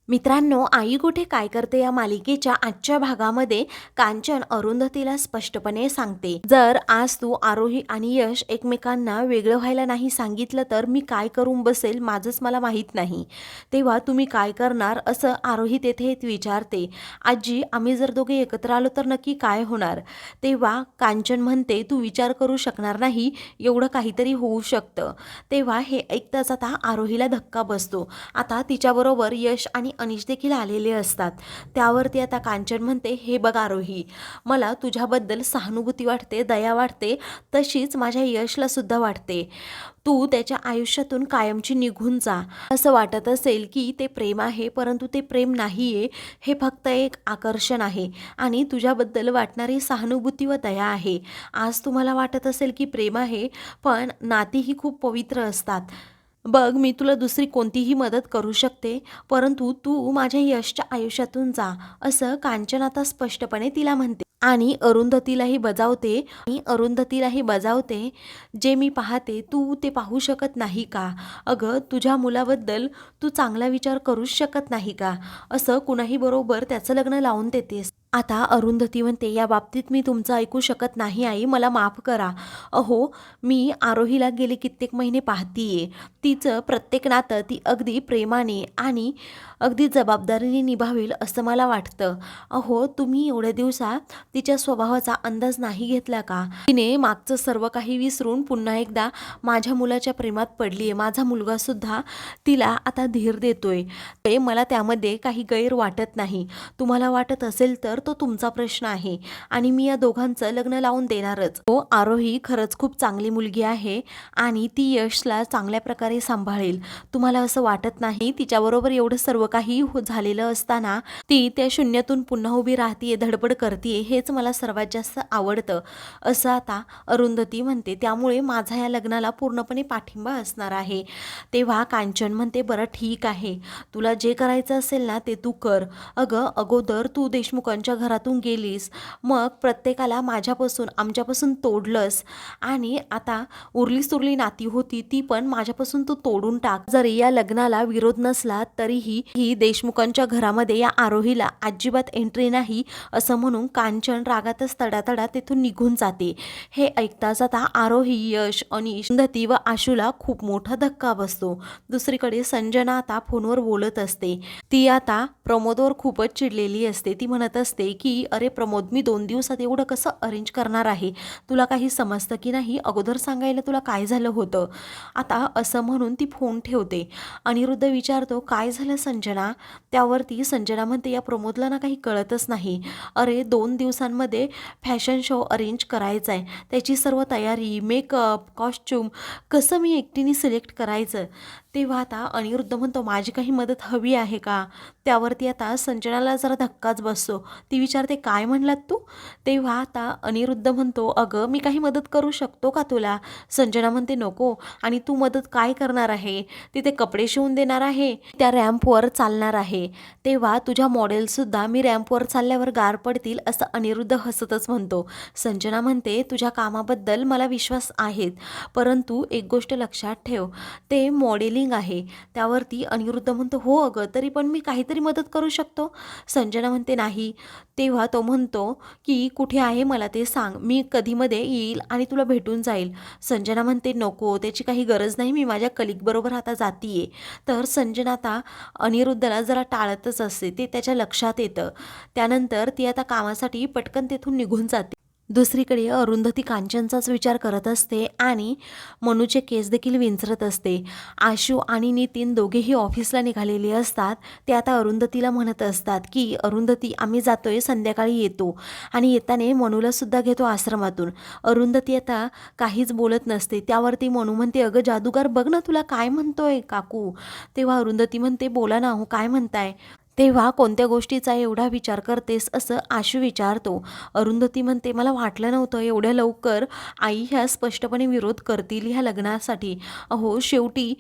मित्रांनो, आई कुठे काय करते या मालिकेच्या आजच्या भागामध्ये कांचन अरुंधतीला स्पष्टपणे सांगते, जर आज तू आरोही आणि यश एकमेकांना वेगळं व्हायला नाही सांगितलं तर मी काय करून बसेल माझंच मला माहीत नाही. तेव्हा तुम्ही काय करणार असं आरोही तेथे विचारते. आजी, आम्ही जर दोघे एकत्र आलो तर नक्की काय होणार? तेव्हा कांचन म्हणते, तू विचार करू शकणार नाही एवढं काहीतरी होऊ शकतं. तेव्हा हे ऐकताच आता आरोहीला धक्का बसतो. आता तिच्याबरोबर यश आणि अनिश देखील आलेले असतात. त्यावरती आता कांचन म्हणते, हे बघ आरोही, मला तुझ्याबद्दल सहानुभूती वाटते, दया वाटते, तशीच माझ्या यशला सुद्धा वाटते. तू त्याच्या आयुष्यातून कायमची निघून जा. असं वाटत असेल की ते प्रेम आहे, परंतु ते प्रेम नाहीये, हे फक्त एक आकर्षण आहे आणि तुझ्याबद्दल वाटणारी सहानुभूती व दया आहे. आज तुम्हाला वाटत असेल की प्रेम आहे, पण नाती ही खूप पवित्र असतात. बघ, मी तुला दुसरी कोणतीही मदत करू शकते, परंतु तू माझ्या यशच्या आयुष्यातून जा, असं कांचन आता स्पष्टपणे तिला म्हणते. आणि अरुंधतीलाही बजावते, जे मी पाहते तू ते पाहू शकत नाही का? अगं, तुझ्या मुलाबद्दल तू चांगला विचार करूच शकत नाही का? असं कुणाही बरोबर त्याचं लग्न लावून देतेस. आता अरुंधती म्हणते, या बाबतीत मी तुमचं ऐकू शकत नाही आई, मला माफ करा. अहो, मी आरोहीला गेले कित्येक महिने पाहतीये. तिचं प्रत्येक नातं ती अगदी प्रेमाने आणि अगदी जबाबदारीने निभावेल असं मला वाटतं. अहो, तुम्ही एवढ्या दिवसात तिच्या स्वभावाचा अंदाज नाही घेतला का? तिने मागचं सर्व काही विसरून पुन्हा एकदा माझ्या मुलाच्या प्रेमात पडली आहे. माझा मुलगा सुद्धा तिला आता धीर देतोय. ते मला त्यामध्ये काही गैर वाटत नाही. तुम्हाला वाटत असेल तर तो तुमचा प्रश्न आहे आणि मी या दोघांचं लग्न लावून देणारच. हो, आरोही खरंच खूप चांगली मुलगी आहे आणि ती यशला चांगल्या प्रकारे सांभाळेल. तुम्हाला असं वाटत नाही? तिच्याबरोबर एवढं सर्व काही झालेलं असताना ती त्या शून्यातून पुन्हा उभी राहतीये, धडपड करतीये, हेच मला सर्वात जास्त आवडतं, असं आता अरुंधती म्हणते. त्यामुळे माझा या लग्नाला पूर्णपणे पाठिंबा असणार आहे. तेव्हा कांचन म्हणते, बरं ठीक आहे, तुला जे करायचं असेल ना ते तू कर. अगं, अगोदर तू देशमुखांच्या घरातून गेलीस, मग प्रत्येकाला माझ्यापासून आमच्यापासून तोडलंस आणि आता उरली सुरली नाती होती ती पण माझ्यापासून तू तोडून टाक. जरी या लग्नाला विरोध नसला तरीही ही देशमुखांच्या घरामध्ये या आरोहीला अजिबात एंट्री नाही, असं म्हणून कांचन रागातच तडातडा तेथून निघून जाते. हे ऐकताच आता आरोही, यश, अनिश, अरुंधती व आशूला खूप मोठा धक्का बसतो. दुसरीकडे संजना आता फोनवर बोलत असते. ती आता प्रमोदवर खूपच चिडलेली असते. ती म्हणत असते की अरे प्रमोद, मी 2 दिवसात एवढं कसं अरेंज करणार आहे? तुला काही समजतं की नाही? अगोदर सांगायला तुला काय झालं होतं? आता असं म्हणून ती फोन ठेवते. अनिरुद्ध विचारतो, काय झालं संजना? त्यावरती संजना म्हणते, या प्रमोदला ना काही कळतच नाही. अरे 2 दिवसांमध्ये फॅशन शो अरेंज करायचा आहे, त्याची सर्व तयारी, मेकअप, कॉस्ट्यूम कसं मी एकटीने सिलेक्ट करायचं? तेव्हा आता अनिरुद्ध म्हणतो, माझी काही मदत हवी आहे का? त्यावरती आता संजनाला जरा धक्काच बसतो. ती विचारते, काय म्हणलात तू? तेव्हा आता अनिरुद्ध म्हणतो, अगं मी काही मदत करू शकतो का तुला? संजना म्हणते, नको. आणि तू मदत काय करणार आहे? तिथे कपडे शिवून देणार आहे, त्या रॅम्पवर चालणार आहे? तेव्हा तुझ्या मॉडेलसुद्धा मी रॅम्पवर चालल्यावर गार पडतील, असं अनिरुद्ध हसतच म्हणतो. संजना म्हणते, तुझ्या कामाबद्दल मला विश्वास आहेच, परंतु एक गोष्ट लक्षात ठेव, ते मॉडेलिंग आहे. त्यावरती अनिरुद्ध म्हणतो, हो अगं, तरी पण मी काहीतरी मदत करू शकतो. संजना म्हणते, नाही. तेव्हा तो म्हणतो की कुठे आहे मला ते सांग, मी कधीमध्ये येईल आणि तुला भेटून जाईल. संजना म्हणते, नको, त्याची काही गरज नाही, मी माझ्या कलिगबरोबर आता जातीये. तर संजना आता अनिरुद्धला जरा टाळतच असते, ते त्याच्या लक्षात येतं. त्यानंतर ती आता कामासाठी पटकन तेथून निघून जाते. दुसरीकडे अरुंधती कांचनचाच विचार करत असते आणि मनूचे केस देखील विंचरत असते. आशू आणि नितीन दोघेही ऑफिसला निघालेले असतात. ते आता अरुंधतीला म्हणत असतात की अरुंधती, आम्ही जातोय, संध्याकाळी येतो. आणि येताने मनूला सुद्धा घेतो आश्रमातून. अरुंधती आता काहीच बोलत नसते. त्यावरती मनू म्हणते, अगं जादूगार, बघ ना तुला काय म्हणतोय काकू. तेव्हा अरुंधती म्हणते, बोला ना हो, काय म्हणताय? तेव्हा कोणत्या गोष्टीचा एवढा विचार करतेस, असं आशू विचारतो. अरुंधती म्हणते, मला वाटलं नव्हतं एवढ्या लवकर आई ह्या स्पष्टपणे विरोध करतील ह्या लग्नासाठी. अहो, शेवटी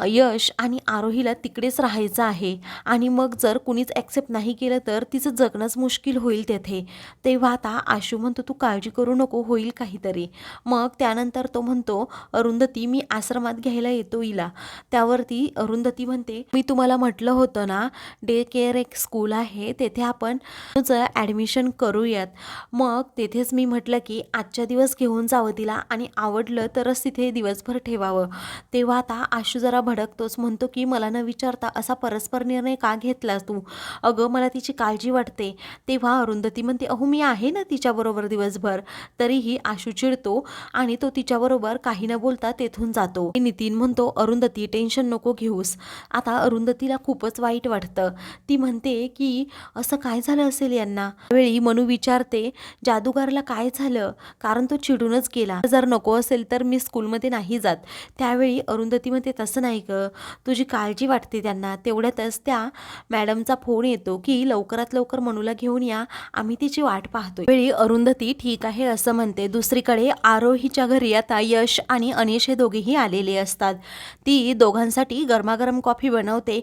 यश आणि आरोहीला तिकडेच राहायचं आहे आणि मग जर कुणीच ॲक्सेप्ट नाही केलं तर तिचं जगणंच मुश्किल होईल तेथे. तेव्हा आता आशू म्हणतो तू काळजी करू नको, होईल काहीतरी. मग त्यानंतर तो म्हणतो अरुंधती मी आश्रमात घ्यायला येतो हिला. त्यावरती अरुंधती म्हणते मी तुम्हाला म्हटलं होतं ना डे केअर एक स्कूल आहे तेथे आपण ॲडमिशन करूयात. मग तेथेच मी म्हटलं की आजच्या दिवस घेऊन जावं तिला आणि आवडलं तरच तिथे दिवसभर ठेवावं. तेव्हा आता आशू जरा भडकतोच, म्हणतो की मला न विचारता असा परस्पर निर्णय का घेतलास तू? अगं मला तिची काळजी वाटते. तेव्हा अरुंधती म्हणते अहो मी आहे ना तिच्याबरोबर दिवसभर. तरीही आशू चिडतो आणि तो तिच्याबरोबर काही न बोलता तेथून जातो. नितीन म्हणतो अरुंधती टेन्शन नको घेऊस. आता अरुंधतीला खूपच वाईट वाटतं. ती म्हणते की असं काय झालं असेल यांना. त्यावेळी मनू विचारते जादूगारला काय झालं, कारण तो चिडूनच गेला. जर नको असेल तर मी स्कूलमध्ये नाही जात. त्यावेळी अरुंधती म्हणते तसं नाही ग, तुझी काळजी वाटते त्यांना. तेवढ्यातच त्या मॅडमचा फोन येतो की लवकरात लवकर मनूला घेऊन या, आम्ही तिची वाट पाहतोय. वेळी अरुंधती ठीक आहे असं म्हणते. दुसरीकडे आरोहीच्या घरी आता यश आणि अनिश हे दोघेही आलेले असतात. ती दोघांसाठी गरमागरम कॉफी बनवते.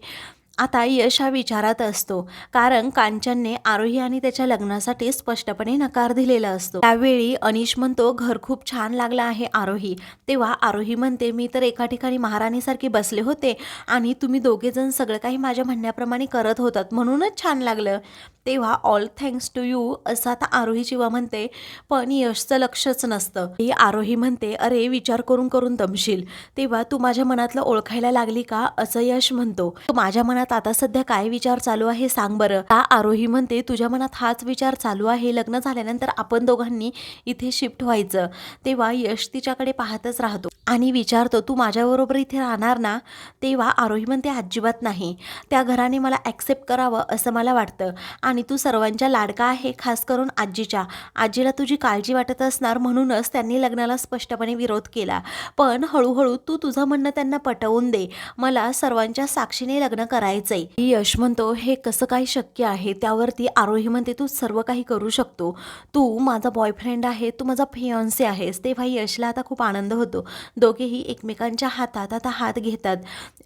आता यश हा विचारात असतो, कारण कांचनने आरोही आणि त्याच्या लग्नासाठी स्पष्टपणे नकार दिलेला असतो. त्यावेळी अनिश म्हणतो घर खूप छान लागलं आहे आरोही. तेव्हा आरोही म्हणते मी तर एका ठिकाणी महाराणीसारखी बसले होते आणि तुम्ही दोघेजण सगळं काही माझ्या म्हणण्याप्रमाणे करत होतात म्हणूनच छान लागलं. तेव्हा ऑल थँक्स टू यू असं आता आरोही शिवा म्हणते, पण यशचं लक्षच नसतं. ही आरोही म्हणते अरे विचार करून करून दमशील. तेव्हा तू माझ्या मनातलं ओळखायला लागली का असं यश म्हणतो. माझ्या मनात आता सध्या काय विचार चालू आहे सांग बरं. का आरोही म्हणते तुझ्या मनात हाच विचार चालू आहे, लग्न झाल्यानंतर आपण दोघांनी इथे शिफ्ट व्हायचं. तेव्हा यश तिच्याकडे पाहतच राहतो आणि विचारतो तू माझ्याबरोबर इथे राहणार ना. तेव्हा आरोही म्हणते अजिबात नाही, त्या घराने मला ॲक्सेप्ट करावं असं मला वाटतं आणि तू सर्वांच्या लाडका आहे, खास करून आजीच्या. आजीला तुझी काळजी वाटत असणार म्हणूनच त्यांनी लग्नाला स्पष्टपणे विरोध केला. पण हळूहळू तू तुझं म्हणणं त्यांना पटवून दे, मला सर्वांच्या साक्षीने लग्न करायचंय. यश म्हणतो हे कसं काय शक्य आहे. त्यावरती आरोही म्हणते तू सर्व काही करू शकतो, तू माझा बॉयफ्रेंड आहे, तू माझा फियॉन्से आहेस. तेव्हा यशला आता खूप आनंद होतो. दोघेही एकमेकांच्या हातात आता हात घेतात.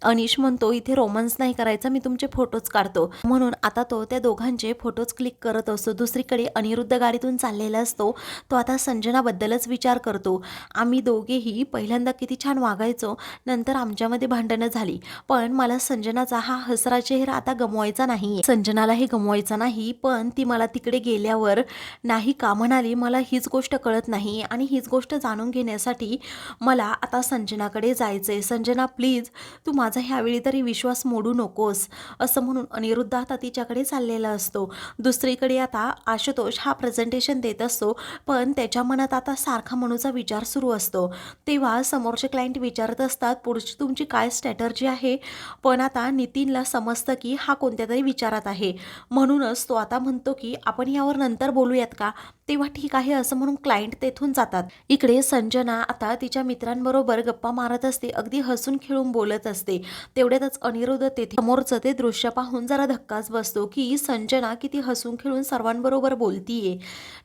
अनिश म्हणतो इथे रोमन्स नाही करायचा, मी तुमचे फोटोज काढतो. म्हणून आता तो त्या दोघांचे फोटोज क्लिक करत असतो. दुसरीकडे अनिरुद्ध गाडीतून चाललेला असतो. तो आता संजनाबद्दलच विचार करतो. आम्ही दोघेही पहिल्यांदा किती छान वागायचो, नंतर आमच्यामध्ये भांडणं झाली, पण मला संजनाचा हा हसरा चेहरा आता गमवायचा नाही. संजनाला हे गमवायचा नाही, पण ती मला तिकडे गेल्यावर नाही का म्हणाली मला हीच गोष्ट कळत नाही आणि हीच गोष्ट जाणून घेण्यासाठी मला आता संजनाकडे जायचंय. संजना प्लीज तू माझा ह्यावेळी तरी विश्वास मोडू नकोस असं म्हणून अनिरुद्ध आता तिच्याकडे चाललेला असतो. दुसरीकडे आता आशुतोष हा प्रेझेंटेशन देत असतो, पण त्याच्या मनात आता सारखा मनूचा विचार सुरू असतो. तेव्हा समोरचे क्लायंट विचारत असतात पुढची तुमची काय स्ट्रॅटर्जी आहे. पण आता नितीनला समजतं की हा कोणत्या तरी विचारात आहे, म्हणूनच तो आता म्हणतो की आपण यावर नंतर बोलूयात का. तेव्हा ठीक आहे असं म्हणून क्लायंट तेथून जातात. इकडे संजना आता तिच्या मित्रांबरोबर गप्पा मारत असते, अगदी हसून खेळून बोलत असते. तेवढ्यातच अनिरुद्ध तेथे समोरचं ते दृश्य पाहून जरा धक्काच बसतो की संजना किती हसून खेळून सर्वांबरोबर बोलतीये,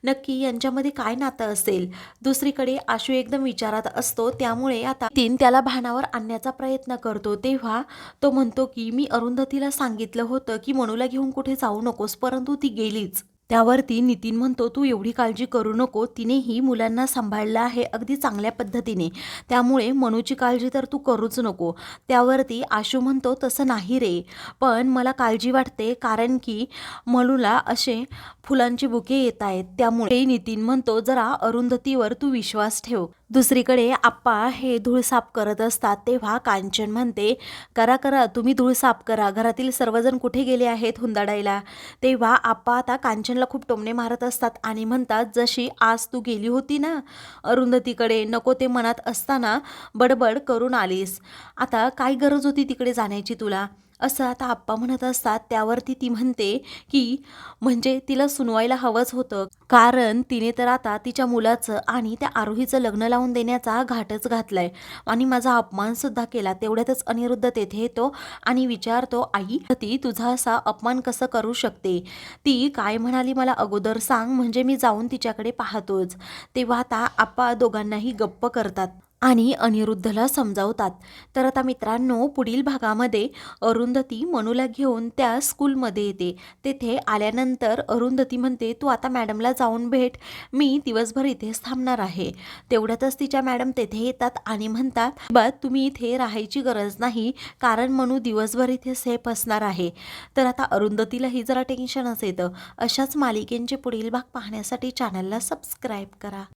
नक्की यांच्यामध्ये काय नातं असेल. दुसरीकडे आशू एकदम विचारात असतो, त्यामुळे आता तीन त्याला भानावर आणण्याचा प्रयत्न करतो. तेव्हा तो म्हणतो की मी अरुंधतीला सांगितलं होतं की मनूला घेऊन कुठे जाऊ नकोस, परंतु ती गेलीच. त्यावरती नितीन म्हणतो तू एवढी काळजी करू नको, तिनेही मुलांना सांभाळलं आहे अगदी चांगल्या पद्धतीने, त्यामुळे मनूची काळजी तर तू करूच नको. त्यावरती आशू म्हणतो तसं नाही रे, पण मला काळजी वाटते कारण की मनूला असे फुलांची बुके येत आहेत. त्यामुळे नितीन म्हणतो जरा अरुंधतीवर तू विश्वास ठेव. दुसरीकडे आप्पा हे धूळ साफ करत असतात. तेव्हा कांचन म्हणते करा करा तुम्ही धूळ साफ करा, घरातील सर्वजण कुठे गेले आहेत हुंदाडायला. तेव्हा आप्पा आता कांचनला खूप टोमणे मारत असतात आणि म्हणतात जशी आज तू गेली होती ना अरुंधतीकडे, नको ते मनात असताना बडबड करून आलीस, आता काय गरज होती तिकडे जाण्याची तुला, असं आता आप्पा म्हणत असतात. त्यावरती ती म्हणते की म्हणजे तिला सुनवायला हवंच होतं, कारण तिने तर आता तिच्या मुलाचं आणि त्या आरोहीचं लग्न लावून देण्याचा घाटच घातलाय आणि माझा अपमान सुद्धा केला. तेवढ्यातच अनिरुद्ध तेथे येतो आणि विचारतो आई ती तुझा असा अपमान कसं करू शकते, ती काय म्हणाली मला अगोदर सांग, म्हणजे मी जाऊन तिच्याकडे पाहतोच. तेव्हा आता आप्पा दोघांनाही गप्प करतात. आणि अनिरुद्धला समजावतात. तर आता मित्रांनो, पुढील भागामध्ये अरुंधती मनूला घेऊन त्या स्कूलमध्ये येते. तेथे आल्यानंतर अरुंधती म्हणते, तू आता मॅडमला जाऊन भेट, मी दिवसभर इथेच थांबणार आहे. तेवढ्यातच तिच्या मॅडम तेथे येतात आणि म्हणतात, बा तुम्ही इथे राहायची गरज नाही, कारण मनू दिवसभर इथे सेफ असणार आहे. तर आता अरुंधतीलाही जरा टेन्शनच येतं. अशाच मालिकेंचे पुढील भाग पाहण्यासाठी चॅनलला सबस्क्राईब करा.